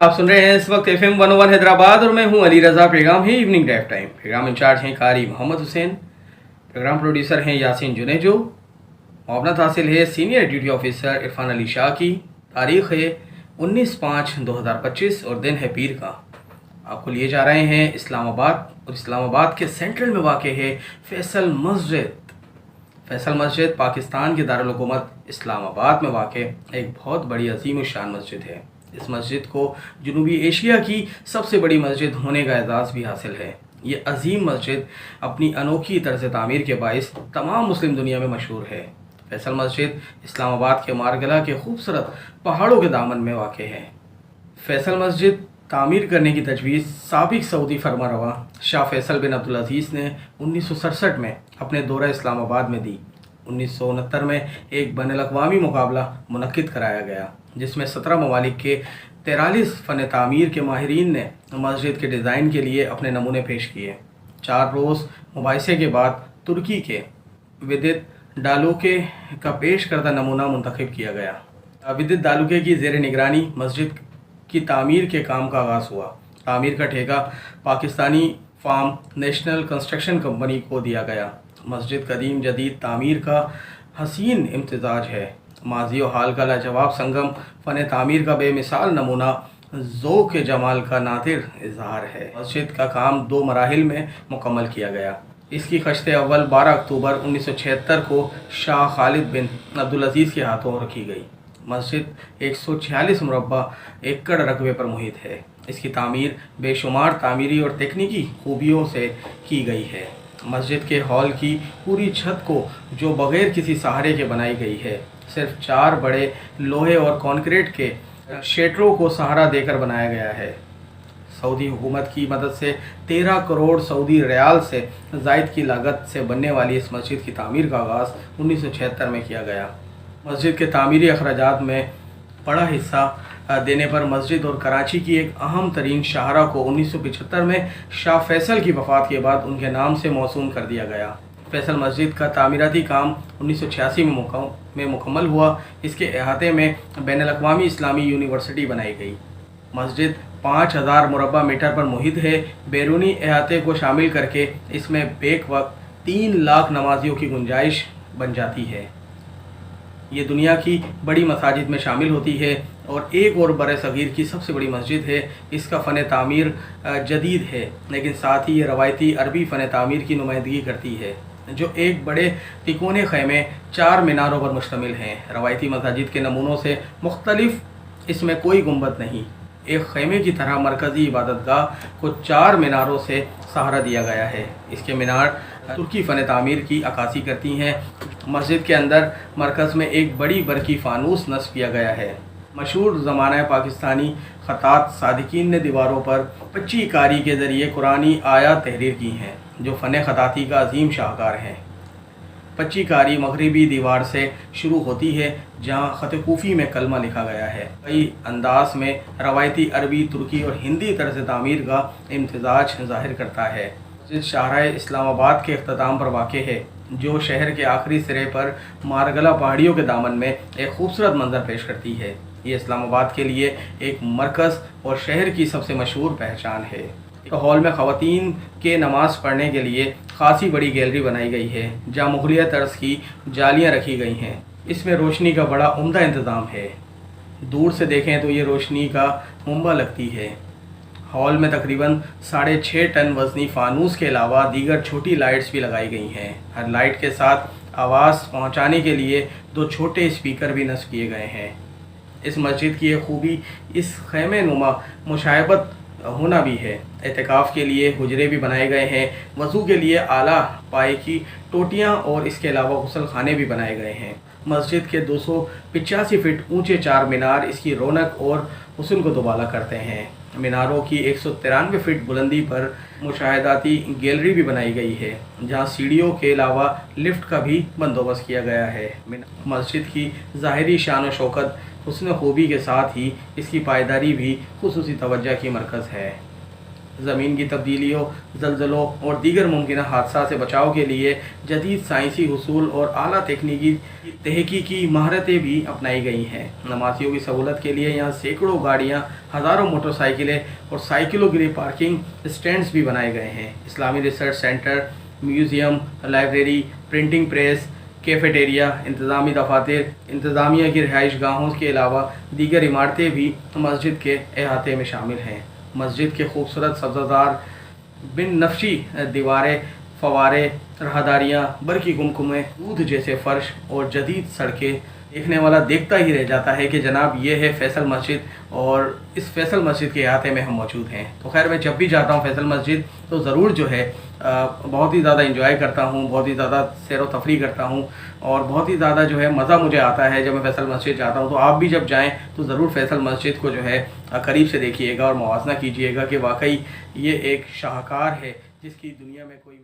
आप सुन रहे हैं इस वक्त FM 101 हैदराबाद और मैं हूं अली रज़ा। प्रोग्राम है evening drive time. Program incharge हैं कारी मोहम्मद हुसैन। प्रोग्राम प्रोड्यूसर हैं यासीन जुनेजो। मुआवनत हासिल है senior duty officer Irfan Ali Shah की। तारीख़ है 19/5/2025 और दिन है पीर का। आपको लिए जा रहे हैं इस्लामाबाद, और इस्लामाबाद के सेंट्रल में वाक़ है फैसल मस्जिद। फैसल मस्जिद पाकिस्तान के दारुल हुकूमत इस्लामाबाद में वाक़ एक बहुत बड़ी अजीम शान मस्जिद है। इस मस्जिद को जनूबी एशिया की सबसे बड़ी मस्जिद होने का एजाज़ भी हासिल है। ये अजीम मस्जिद अपनी अनोखी तर्ज तामीर के बाइस तमाम मुस्लिम दुनिया में मशहूर है। फैसल मस्जिद इस्लामाबाद के मारगला के खूबसूरत पहाड़ों के दामन में वाक़ है। फैसल मस्जिद तामीर करने की तजवीज़ साबिक़ सऊदी फरमारवा शाह फैसल बिन अब्दुल अज़ीज़ ने 1967 में अपने दौरा इस्लामाबाद में दी। 1969 में एक बैनुल-अक़वामी मुकाबला मुनक्किद कराया गया, जिसमें 17 ममालिक के 43 फ़न तामीर के माहिरीन ने मस्जिद के डिज़ाइन के लिए अपने नमूने पेश किए। 4 रोज़ मुबाहिसे के बाद तुर्की के विदित डालुके का पेश करदा नमूना मुंतखब किया गया। विदित डालुके की ज़ेर निगरानी मस्जिद की तामीर के काम का आगाज़ हुआ। तामीर का ठेका Pakistani firm national construction company को दिया गया। मस्जिद कदीम जदीद तामीर का हसीन इम्तिजाज है। माजी और हाल का लाजवाब संगम फ़न तामीर का बेमिसाल नमूना ज़ौक़ जमाल का नादिर इजहार है। मस्जिद का काम 2 मराहिल में मुकम्मल किया गया। इसकी खश्त अव्वल 12 अक्टूबर 1976 को शाह खालिद बिन अब्दुल अज़ीज़ के हाथों रखी गई। मस्जिद 146 मुरब्बा एकड़ रकबे पर मुहित है। इसकी तामीर बेशुमार तामीरी और तकनीकी खूबियों से की गई है। मस्जिद के हॉल की पूरी छत को, जो बग़ैर किसी सहारे के बनाई गई है, सिर्फ 4 बड़े लोहे और कंक्रीट के शेटरों को सहारा देकर बनाया गया है। सऊदी हुकूमत की मदद से 13 करोड़ सऊदी रियाल से ज़ायद की लागत से बनने वाली इस मस्जिद की तामीर का आगाज़ 1976 में किया गया। मस्जिद के तामीरी अखराजात में बड़ा हिस्सा देने पर मस्जिद और कराची की एक अहम तरीन शाहरा को 1975 में शाह फैसल की वफ़ात के बाद उनके नाम से मौसूम कर दिया गया। फैसल मस्जिद का तामीराती काम 1986 में मुकम्मल हुआ। इसके अहाते में बैनुल-अक़वामी इस्लामी यूनिवर्सिटी बनाई गई। मस्जिद 5000 मुरब्बा मीटर पर मुहित है। बैरूनी अहाते को शामिल करके इसमें बेक वक्त 3 लाख नमाजियों की गुंजाइश बन जाती है। ये दुनिया की बड़ी मसाजिद में शामिल होती है और एक और बर-ए-सग़ीर की सबसे बड़ी मस्जिद है। इसका फ़न तामीर जदीद है, लेकिन साथ ही ये रवायती अरबी फ़न तामीर की नुमाइंदगी करती है, जो एक बड़े तिकोने ख़ैमे 4 मीनारों पर मुश्तमिल हैं। रवायती मसाजिद के नमूनों से मुख्तलिफ इसमें कोई गुंबद नहीं। एक ख़ैमे की तरह मरकज़ी इबादतगाह को 4 मीनारों से सहारा दिया गया है। इसके मीनार तुर्की फ़न तामीर की अक्कासी करती हैं। मस्जिद के अंदर मरकज़ में एक बड़ी बरकी फ़ानूस नस्ब किया गया है। मशहूर ज़माना पाकिस्तानी ख़तात सादिकीन ने दीवारों पर 25 कारी के ज़रिए कुरानी आयात तहरीर की हैं, जो फ़न ख़ताती का अजीम शाहकार हैं। 25 कारी मगरिबी दीवार से शुरू होती है, जहाँ ख़त कूफ़ी में कलमा लिखा गया है। कई अंदाज में रवायती अरबी, तुर्की और हिंदी तर्ज़ तामीर का इम्तिजाज ज़ाहिर करता है। मस्जिद शाहराए इस्लामाबाद के अख्ताम पर वाक़ है, जो शहर के आखिरी सिरे पर मारगला पहाड़ियों के दामन में एक खूबसूरत मंजर पेश करती है। ये इस्लामाबाद के लिए एक मरकज़ और शहर की सबसे मशहूर पहचान है। हॉल में ख़वातीन के नमाज़ पढ़ने के लिए खासी बड़ी गैलरी बनाई गई है, जहाँ मुग़लिया तर्ज की जालियाँ रखी गई हैं। इसमें रोशनी का बड़ा उम्दा इंतज़ाम है। दूर से देखें तो ये रोशनी का मुंबा लगती है। हॉल में तकरीबन 6.5 टन वज़नी फ़ानूस के अलावा दीगर छोटी लाइट्स भी लगाई गई हैं। हर लाइट के साथ आवाज़ पहुंचाने के लिए 2 छोटे स्पीकर भी नस्ब किए गए हैं। इस मस्जिद की एक खूबी इस ख़ैमे नुमा मुशायबत होना भी है। एहतिकाफ़ के लिए हुजरे भी बनाए गए हैं। वज़ू के लिए आला पाए की टोटियाँ और इसके अलावा गुसल खाने भी बनाए गए हैं। मस्जिद के 285 फीट ऊंचे 4 मीनार इसकी रौनक और हुस्न को दुबाला करते हैं। मीनारों की 193 फीट बुलंदी पर मुशाहिदाती गैलरी भी बनाई गई है, जहां सीढ़ियों के अलावा लिफ्ट का भी बंदोबस्त किया गया है। मस्जिद की ज़ाहिरी शान व शौकत, हुस्न खूबी के साथ ही इसकी पायदारी भी खुसूसी तवज्जो की मरकज़ है। ज़मीन की तब्दीलियों, ज़लज़लों और दीगर मुमकिन हादसा से बचाव के लिए जदीद साइंसी हुसूल और आला तकनीकी तहकीकी महारतें भी अपनाई गई हैं। नमाजियों की सहूलत के लिए यहाँ सैकड़ों गाड़ियाँ, हज़ारों मोटरसाइकिलें और साइकिलों के लिए पार्किंग स्टैंड्स भी बनाए गए हैं। इस्लामी research centre, museum, library, printing press, cafeteria, इंतज़ामी दफातर, इंतज़ामिया की रिहाइश गाहों के अलावा दीगर इमारतें भी मस्जिद के अहाते में शामिल हैं। मस्जिद के खूबसूरत सब्ज़ादार बिन नक्शी दीवारें, फवारे, राहदारियाँ, बरकी कुमकुमें, दूध जैसे फ़र्श और जदीद सड़कें देखने वाला देखता ही रह जाता है कि जनाब ये है फैसल मस्जिद, और इस फैसल मस्जिद के अहाते में हम मौजूद हैं। तो खैर, मैं जब भी जाता हूँ फैसल मस्जिद तो ज़रूर जो है बहुत ही ज़्यादा इंजॉय करता हूँ, बहुत ही ज़्यादा सैर व तफरी करता हूँ, और बहुत ही ज़्यादा जो है मज़ा मुझे आता है जब मैं फैसल मस्जिद जाता हूँ। तो आप भी जब जाएँ तो ज़रूर फैसल मस्जिद को जो है करीब से देखिएगा और मुवाज़ना कीजिएगा कि वाकई ये एक शाहकार है जिसकी दुनिया में कोई